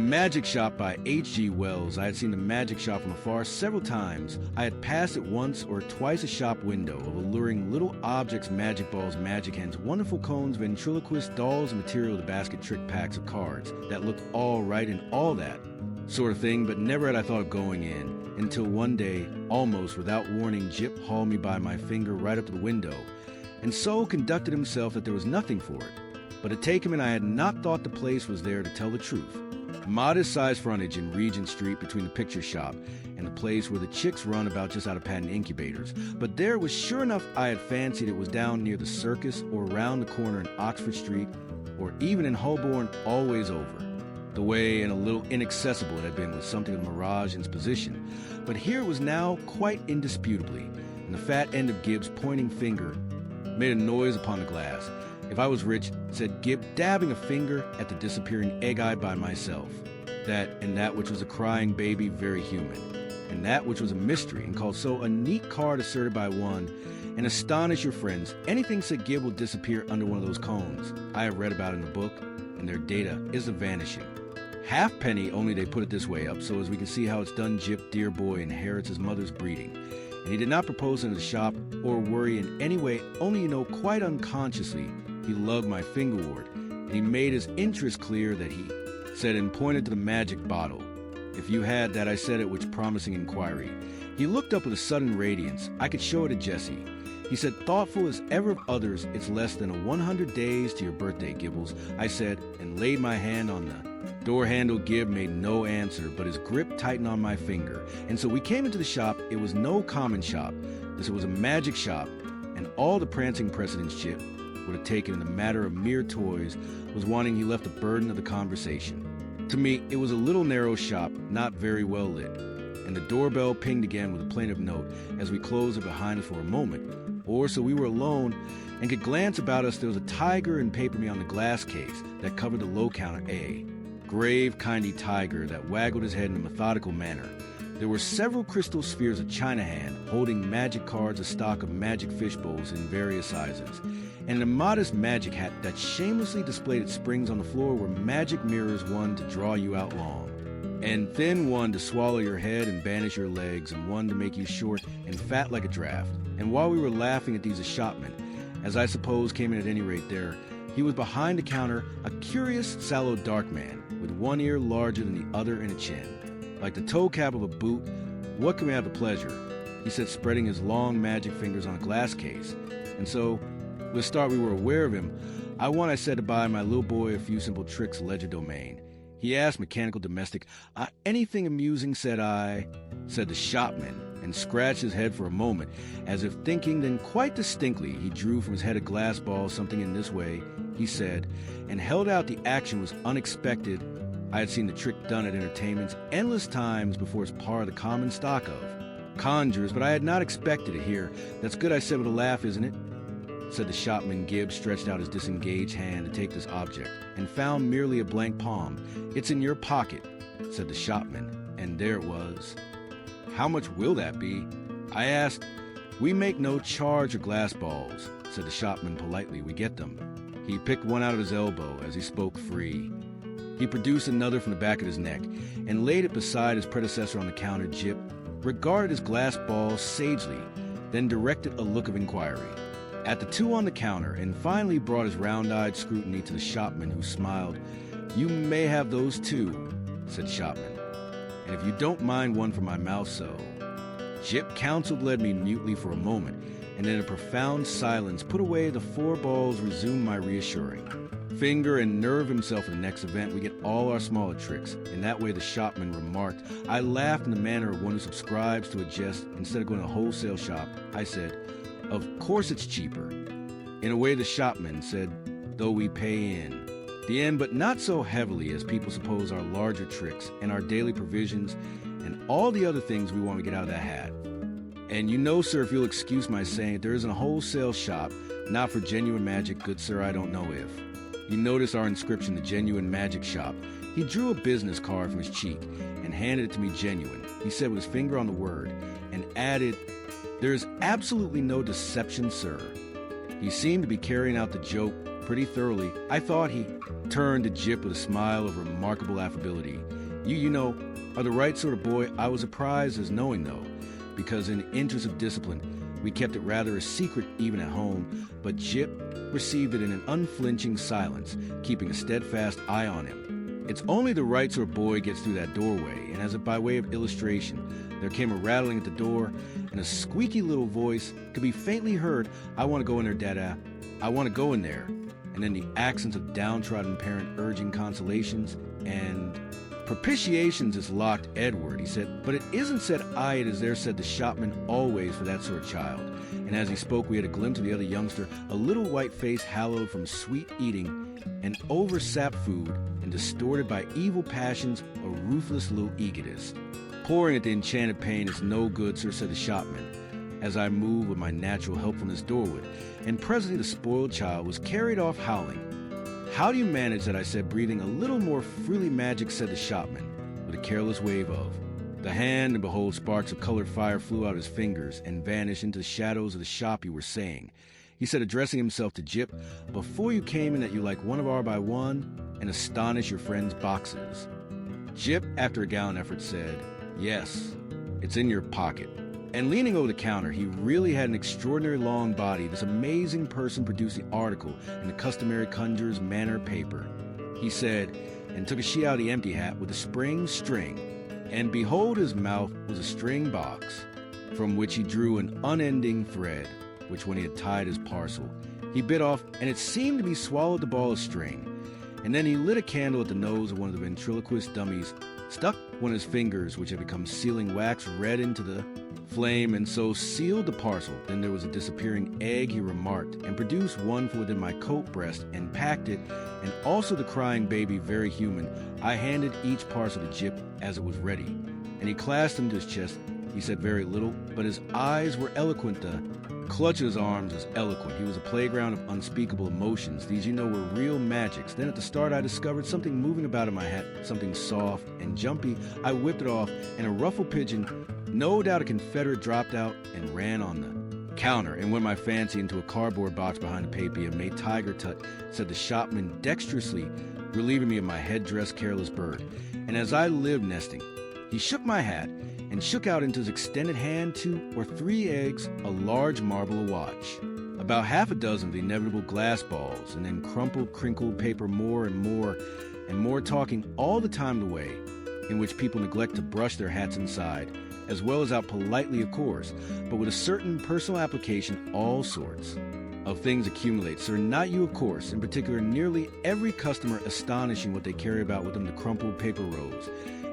Magic Shop by H.G. Wells. I had seen the magic shop from afar several times. I had passed it once or twice a shop window of alluring little objects, magic balls, magic hands, wonderful cones, ventriloquist dolls, and material to basket trick packs of cards that looked all right and all that sort of thing, but never had I thought of going in until one day, almost without warning, Jip hauled me by my finger right up to the window, and so conducted himself that there was nothing for it but to take him, and I had not thought the place was there to tell the truth. Modest-sized frontage in Regent Street between the picture shop and the place where the chicks run about just out of patent incubators. But there was sure enough I had fancied it was down near the circus or around the corner in Oxford Street or even in Holborn, always over. The way and a little inaccessible it had been with something of mirage in its position. But here it was now quite indisputably, and the fat end of Gibb's pointing finger made a noise upon the glass. If I was rich, said Gibb, dabbing a finger at the disappearing egg-eye by myself. That and that which was a crying baby, very human. And that which was a mystery, and called so a neat card asserted by one, and astonish your friends. Anything, said Gibb, will disappear under one of those cones. I have read about it in the book, and their data is a vanishing. Halfpenny, only they put it this way up, so as we can see how it's done. Jip, dear boy, inherits his mother's breeding. And he did not propose into the shop or worry in any way, only, quite unconsciously, he loved my fingerboard, and he made his interest clear that he said and pointed to the magic bottle. If you had that, I said it, which promising inquiry. He looked up with a sudden radiance. I could show it to Jessie. He said, thoughtful as ever of others, it's less than 100 days to your birthday, Gibbles. I said, and laid my hand on the door handle. Gibb made no answer, but his grip tightened on my finger. And so we came into the shop. It was no common shop. This was a magic shop, and all the prancing precedence Chip would have taken in the matter of mere toys was wanting he left the burden of the conversation. To me, it was a little narrow shop, not very well lit, and the doorbell pinged again with a plaintive note as we closed it behind us for a moment, or so we were alone and could glance about us. There was a tiger and paper me on the glass case that covered the low counter A. Grave, kindly tiger that waggled his head in a methodical manner. There were several crystal spheres of China hand holding magic cards, a stock of magic fish bowls in various sizes, and a modest magic hat that shamelessly displayed its springs on the floor were magic mirrors, one to draw you out long, and thin, one to swallow your head and banish your legs, and one to make you short and fat like a draft. And while we were laughing at these, a shopman, as I suppose came in at any rate there, he was behind the counter, a curious, sallow, dark man, with one ear larger than the other and a chin like the toe cap of a boot. What can we have the pleasure? He said, spreading his long magic fingers on a glass case. And so, with a start we were aware of him. I said, to buy my little boy a few simple tricks legerdemain. He asked, mechanical domestic. Anything amusing, said I. Said the shopman, and scratched his head for a moment, as if thinking, then quite distinctly he drew from his head a glass ball, something in this way, he said, and held out. The action was unexpected. I had seen the trick done at entertainments endless times before as part of the common stock of conjurers, but I had not expected it here. That's good, I said with a laugh, isn't it? Said the shopman. Gibb stretched out his disengaged hand to take this object, and found merely a blank palm. It's in your pocket, said the shopman, and there it was. How much will that be? I asked. We make no charge of glass balls, said the shopman politely. We get them. He picked one out of his elbow as he spoke free. He produced another from the back of his neck and laid it beside his predecessor on the counter. Jip regarded his glass ball sagely, then directed a look of inquiry at the two on the counter, and finally brought his round-eyed scrutiny to the shopman, who smiled. You may have those too, said shopman, and if you don't mind one for my mouth, so. Jip counseled led me mutely for a moment, and in a profound silence put away the 4 balls, resumed my reassuring finger, and nerve himself for the next event. We get all our smaller tricks. In that way, the shopman remarked. I laughed in the manner of one who subscribes to a jest instead of going to a wholesale shop. I said, of course it's cheaper. In a way, the shopman said, though we pay in. The end, but not so heavily as people suppose, our larger tricks and our daily provisions and all the other things we want to get out of that hat. And sir, if you'll excuse my saying it, there isn't a wholesale shop, not for genuine magic, good sir, I don't know if. You notice our inscription, the Genuine Magic Shop. He drew a business card from his cheek and handed it to me. Genuine, he said with his finger on the word, and added, there is absolutely no deception, sir. He seemed to be carrying out the joke pretty thoroughly. I thought he turned to Jip with a smile of remarkable affability. You know, are the right sort of boy. I was surprised as knowing, though, because in the interest of discipline, we kept it rather a secret even at home, but Jip received it in an unflinching silence, keeping a steadfast eye on him. It's only the right sort of boy gets through that doorway, and as if by way of illustration, there came a rattling at the door, and a squeaky little voice could be faintly heard, "I want to go in there, Dada. I want to go in there." And then the accents of downtrodden parent urging consolations, and "Propitiations is locked, Edward," he said, "but it isn't said I, it is there said the shopman always for that sort of child." And as he spoke, we had a glimpse of the other youngster, a little white face hallowed from sweet eating and oversapped food and distorted by evil passions, a ruthless little egotist. "Pouring at the enchanted pain is no good, sir," said the shopman, as I moved with my natural helpfulness doorward, and presently the spoiled child was carried off howling. "How do you manage that?" I said, breathing a little more freely. "Magic," said the shopman, with a careless wave of the hand, and behold, sparks of colored fire flew out his fingers and vanished into the shadows of the shop. "You were saying," he said, addressing himself to Jip, "before you came in that you like one of our by one and astonish your friends' boxes." Jip, after a gallant effort, said, "Yes, it's in your pocket." And leaning over the counter, he really had an extraordinary long body. This amazing person produced the article in the customary conjurer's manner paper. He said, and took a sheet out of the empty hat with a spring string, and behold, his mouth was a string box, from which he drew an unending thread, which when he had tied his parcel, he bit off, and it seemed to be swallowed the ball of string. And then he lit a candle at the nose of one of the ventriloquist dummies, stuck one of his fingers, which had become sealing wax, red into the flame, and so sealed the parcel. Then there was a disappearing egg, he remarked, and produced one from within my coat breast and packed it, and also the crying baby, very human. I handed each parcel to Jip as it was ready, and he clasped him to his chest. He said very little, but his eyes were eloquent. The clutch of his arms was eloquent. He was a playground of unspeakable emotions. These, you know, were real magics. Then at the start I discovered something moving about in my hat, something soft and jumpy. I whipped it off, and a ruffled pigeon, no doubt a Confederate, dropped out and ran on the counter and went my fancy into a cardboard box behind the paper. "And made Tiger Tut," said the shopman, dexterously relieving me of my headdress, careless bird. And as I lived nesting, he shook my hat and shook out into his extended hand 2 or 3 eggs, a large marble watch, about half a dozen of the inevitable glass balls, and then crumpled, crinkled paper, more and more and more, talking all the time the way in which people neglect to brush their hats inside, as well as out politely, of course, but with a certain personal application. All sorts of things accumulate, sir, not you, of course, in particular, nearly every customer astonishing what they carry about with them, the crumpled paper rolls,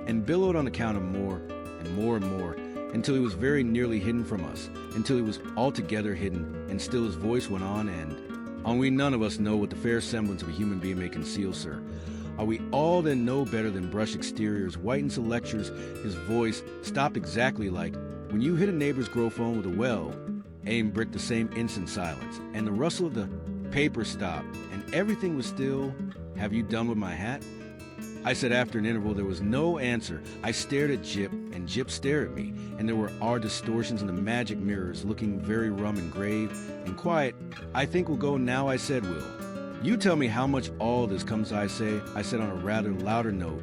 and billowed on the counter more and more and more, until he was very nearly hidden from us, until he was altogether hidden, and still his voice went on, and on we none of us know what the fair semblance of a human being may conceal, sir. Are we all then no better than brush exteriors, whiten lectures? His voice stopped exactly like when you hit a neighbor's grophone with a well, aim brick, the same instant silence, and the rustle of the paper stopped, and everything was still. "Have you done with my hat?" I said after an interval. There was no answer. I stared at Jip, and Jip stared at me, and there were our distortions in the magic mirrors, looking very rum and grave and quiet. "I think we'll go now," I said. "Will you tell me how much all this comes to?" I said on a rather louder note.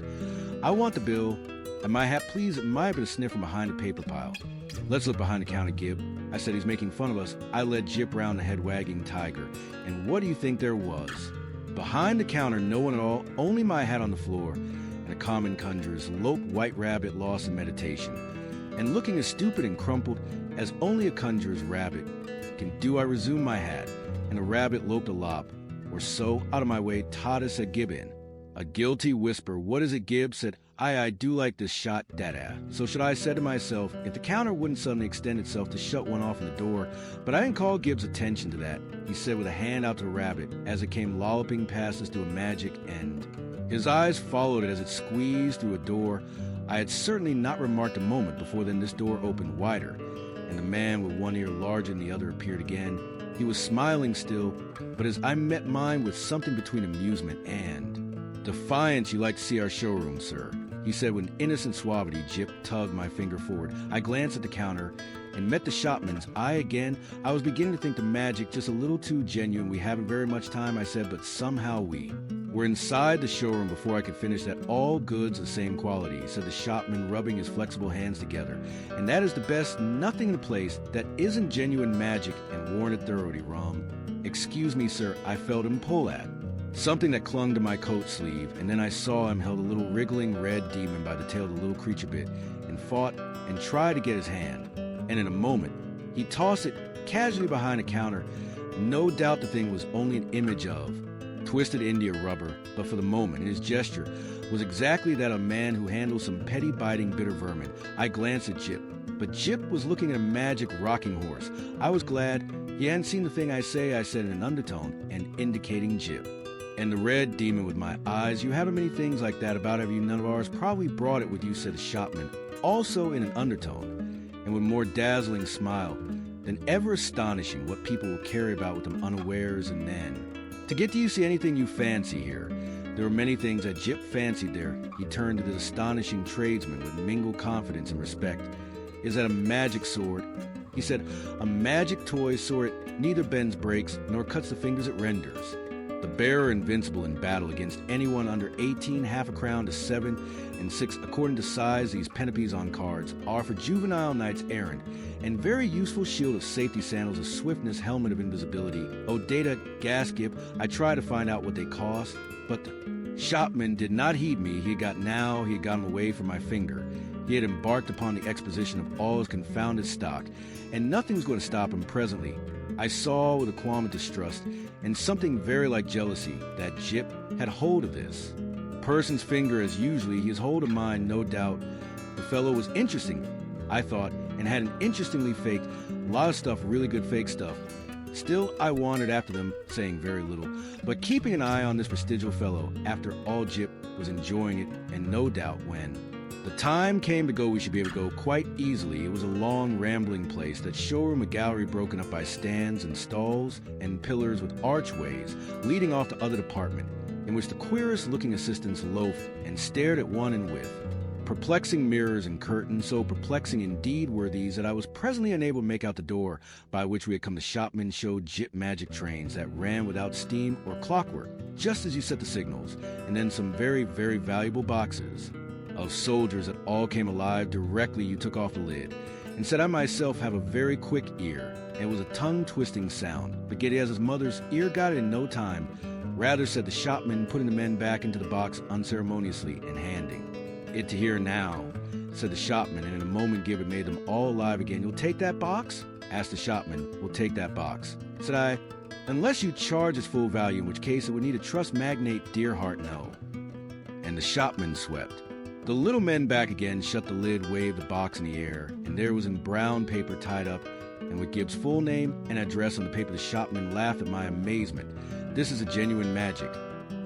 "I want the bill and my hat, please." It might have been a sniff from behind the paper pile. "Let's look behind the counter, Gib." I said. "He's making fun of us." I led Jip round the head-wagging Tiger, and what do you think there was? Behind the counter, no one at all, only my hat on the floor, and a common conjurer's loped white rabbit lost in meditation, and looking as stupid and crumpled as only a conjurer's rabbit can do. I resumed my hat, and the rabbit loped a lop, or so, out of my way. "Tada," said Gib in a guilty whisper. "What is it, Gib?" said I do like this shot, Dada. So should I, said to myself, if the counter wouldn't suddenly extend itself to shut one off in the door. But I didn't call Gibbs' attention to that. He said with a hand out to the rabbit, as it came lolloping past us to a magic end. His eyes followed it as it squeezed through a door. I had certainly not remarked a moment before then this door opened wider, and the man with one ear larger than the other appeared again. He was smiling still, but as I met mine with something between amusement and defiance. "You like to see our showroom, sir?" he said with innocent suavity. Jip tugged my finger forward. I glanced at the counter and met the shopman's eye again. I was beginning to think the magic just a little too genuine. "We haven't very much time," I said, "but somehow we..." We're inside the showroom before I could finish that all goods the same quality, said the shopman, rubbing his flexible hands together. And that is the best nothing in the place that isn't genuine magic and worn it thoroughly, Rum. Excuse me, sir, I felt him pull at something that clung to my coat sleeve, and then I saw him held a little wriggling red demon by the tail of the little creature bit, and fought and tried to get his hand. And in a moment, he tossed it casually behind a counter. No doubt the thing was only an image of twisted India rubber, but for the moment, his gesture was exactly that of a man who handles some petty biting bitter vermin. I glanced at Jip, but Jip was looking at a magic rocking horse. I was glad he hadn't seen the thing I said in an undertone and indicating Jip. And the red demon with my eyes, you have many things like that about you, none of ours probably brought it with you, said the shopman, also in an undertone, and with more dazzling smile than ever astonishing what people will carry about with them unawares. And then, to get to you see anything you fancy here. There were many things that Jip fancied there. He turned to the astonishing tradesman with mingled confidence and respect. Is that a magic sword? He said, a magic toy sword neither bends breaks nor cuts the fingers it renders. The bearer invincible in battle against anyone under 18, half a crown to 7 and 6 according to size. These panoplies on cards are for juvenile knights errant, and very useful shield of safety, sandals of swiftness, helmet of invisibility. Oh, data, gaskip, I tried to find out what they cost, but the shopman did not heed me. He had gotten him away from my finger. He had embarked upon the exposition of all his confounded stock, and nothing was going to stop him presently. I saw with a qualm of distrust, and something very like jealousy, that Jip had hold of this person's finger as usually. He has hold of mine, no doubt. The fellow was interesting, I thought, and had an interestingly faked, a lot of stuff, really good fake stuff. Still, I wandered after them, saying very little, but keeping an eye on this prestigious fellow. After all, Jip was enjoying it, and no doubt when the time came to go, we should be able to go quite easily. It was a long, rambling place, that showroom, a gallery broken up by stands and stalls and pillars with archways leading off to other department, in which the queerest-looking assistants loafed and stared at one and with. Perplexing mirrors and curtains, so perplexing indeed were these that I was presently unable to make out the door by which we had come. The shopman showed Jip magic trains that ran without steam or clockwork, just as you set the signals, and then some very, very valuable boxes of soldiers that all came alive directly you took off the lid, and said I myself have a very quick ear. It was a tongue-twisting sound, but Gideon's mother's ear got it in no time. Rather, said the shopman, putting the men back into the box unceremoniously and handing it to hear now, said the shopman, and in a moment it made them all alive again. You'll take that box? Asked the shopman. We'll take that box, said I, unless you charge its full value, in which case it would need a trust magnate dear heart no. And the shopman swept the little men back again, shut the lid, waved the box in the air, and there was in brown paper tied up, and with Gibbs' full name and address on the paper. The shopman laughed at my amazement. This is a genuine magic.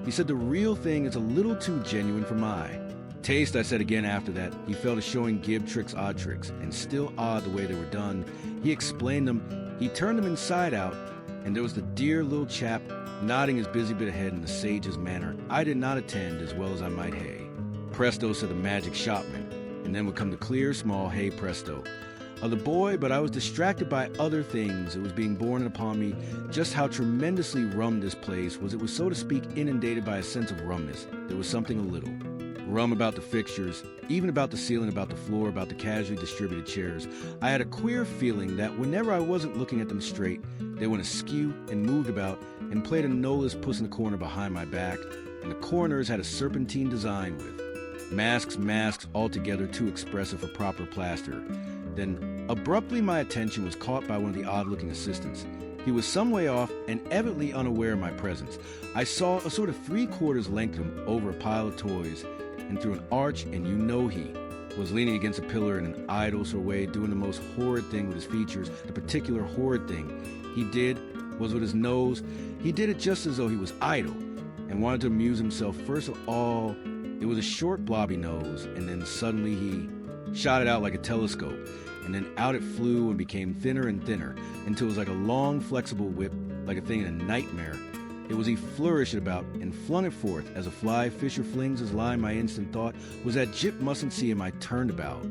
He said the real thing is a little too genuine for my taste, I said again after that. He fell to showing Gibb tricks, odd tricks, and still odd the way they were done. He explained them, he turned them inside out, and there was the dear little chap nodding his busy bit of head in the sage's manner. I did not attend as well as I might hey. Presto, said the magic shopman, and then would come the clear, small hey presto of the boy, but I was distracted by other things. It was being borne upon me just how tremendously rum this place was. It was, so to speak, inundated by a sense of rumness. There was something a little rum about the fixtures, even about the ceiling, about the floor, about the casually distributed chairs. I had a queer feeling that whenever I wasn't looking at them straight, they went askew and moved about and played a no-less puss in the corner behind my back, and the corners had a serpentine design with masks altogether too expressive for proper plaster. Then, abruptly, my attention was caught by one of the odd-looking assistants. He was some way off and evidently unaware of my presence. I saw a sort of 3/4 length of him over a pile of toys and through an arch, and he was leaning against a pillar in an idle sort of way, doing the most horrid thing with his features. The particular horrid thing he did was with his nose. He did it just as though he was idle and wanted to amuse himself. First of all, it was a short blobby nose, and then suddenly he shot it out like a telescope, and then out it flew and became thinner and thinner until it was like a long flexible whip, like a thing in a nightmare. It was he flourished it about and flung it forth as a fly fisher flings his line. My instant thought was that Jip mustn't see him. I turned about,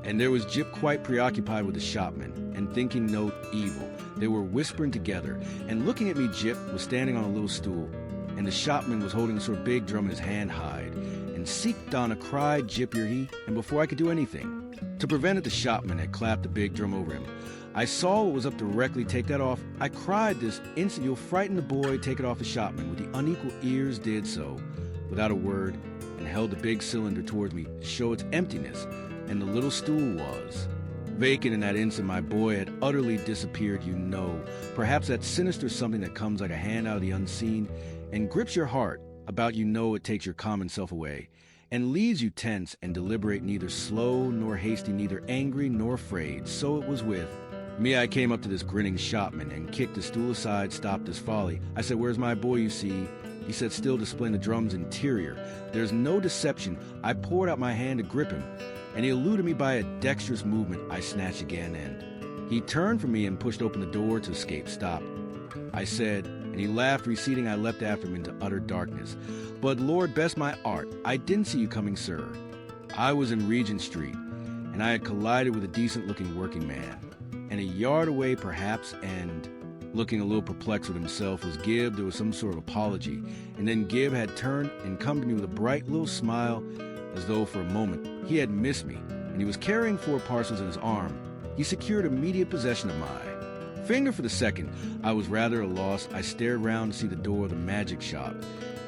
and there was Jip quite preoccupied with the shopman and thinking no evil. They were whispering together, and looking at me. Jip was standing on a little stool, and the shopman was holding a sort of big drum in his hand hide. And seek Donna cried Jip you're he, and before I could do anything. To prevent it, the shopman had clapped the big drum over him. I saw what was up directly, take that off. I cried this instant, you'll frighten the boy, take it off the shopman. With the unequal ears did so, without a word, and held the big cylinder towards me to show its emptiness, and the little stool was. Vacant in that instant, my boy had utterly disappeared, perhaps that sinister something that comes like a hand out of the unseen, and grips your heart, about it takes your common self away, and leaves you tense and deliberate, neither slow nor hasty, neither angry nor afraid. So it was with me. I came up to this grinning shopman and kicked the stool aside, stopped his folly. I said, where's my boy, you see? He said, still displaying the drum's interior. There's no deception. I poured out my hand to grip him, and he eluded me by a dexterous movement. I snatched again, and he turned from me and pushed open the door to escape. Stop, I said, and he laughed, receding. I leapt after him into utter darkness. But Lord bless my art, I didn't see you coming, sir. I was in Regent Street, and I had collided with a decent-looking working man. And a yard away, perhaps, and looking a little perplexed with himself, was Gib. There was some sort of apology. And then Gib had turned and come to me with a bright little smile, as though for a moment he had missed me, and he was carrying 4 parcels in his arm. He secured immediate possession of my finger. For the second, I was rather at a loss. I stared round to see the door of the magic shop,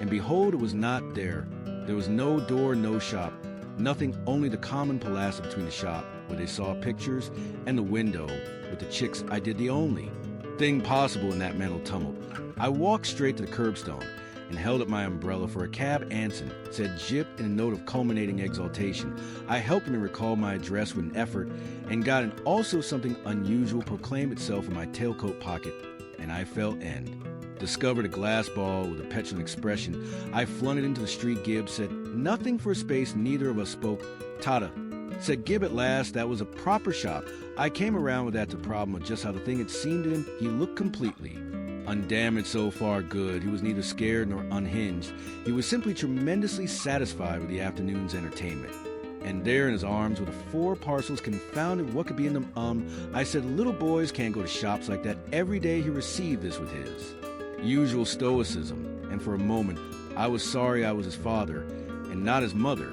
and behold, it was not there. There was no door, no shop, nothing, only the common piazza between the shop, where they saw pictures, and the window with the chicks. I did the only thing possible in that mental tumult. I walked straight to the curbstone and held up my umbrella for a cab. Anson, said Jip in a note of culminating exaltation. I helped him recall my address with an effort, and got an also something unusual proclaimed itself in my tailcoat pocket, and I fell end. Discovered a glass ball with a petulant expression. I flung it into the street. Gib said nothing for a space. Neither of us spoke. Tada, said Gib at last, that was a proper shop. I came around with that to problem of just how the thing had seemed to him. He looked completely undamaged, so far good. He was neither scared nor unhinged. He was simply tremendously satisfied with the afternoon's entertainment. And there in his arms were the 4 parcels, confounded what could be in them. I said, little boys can't go to shops like that. Every day he received this with his usual stoicism, and for a moment I was sorry I was his father and not his mother,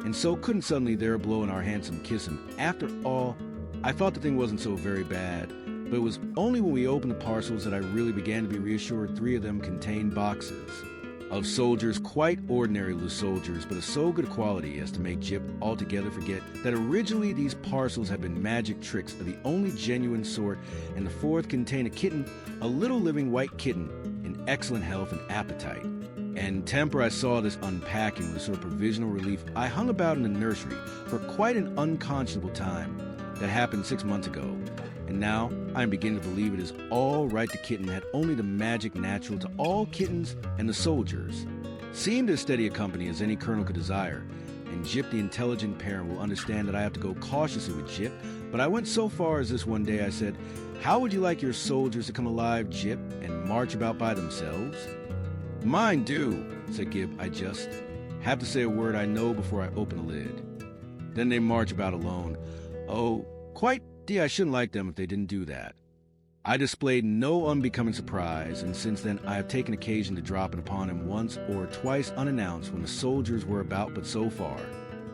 and so couldn't suddenly there blow in our handsome kiss him. After all, I thought the thing wasn't so very bad, but it was only when we opened the parcels that I really began to be reassured. 3 of them contained boxes of soldiers, quite ordinary little soldiers, but of so good quality as to make Jip altogether forget that originally these parcels had been magic tricks of the only genuine sort, and the 4th contained a kitten, a little living white kitten, in excellent health and appetite. And temper, I saw this unpacking with a sort of provisional relief. I hung about in the nursery for quite an unconscionable time. That happened 6 months ago. And now I am beginning to believe it is all right. The kitten had only the magic natural to all kittens, and the soldiers seemed as steady a company as any colonel could desire. And Jip, the intelligent parent, will understand that I have to go cautiously with Jip. But I went so far as this one day. I said, how would you like your soldiers to come alive, Jip, and march about by themselves? Mine do, said Gib. I just have to say a word I know before I open the lid. Then they march about alone. Oh, quite. I shouldn't like them if they didn't do that. I displayed no unbecoming surprise, and since then I have taken occasion to drop it upon him once or twice unannounced when the soldiers were about, but so far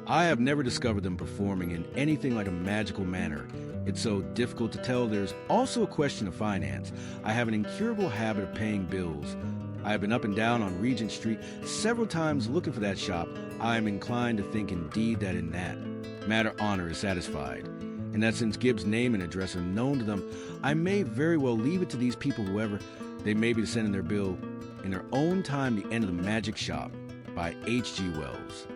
I have never discovered them performing in anything like a magical manner. It's so difficult to tell. There's also a question of finance. I have an incurable habit of paying bills. I have been up and down on Regent Street several times looking for that shop. I am inclined to think indeed that in that matter honor is satisfied, and that since Gibbs' name and address are known to them, I may very well leave it to these people, whoever they may be, to send in their bill in their own time, The End of the Magic Shop by H.G. Wells.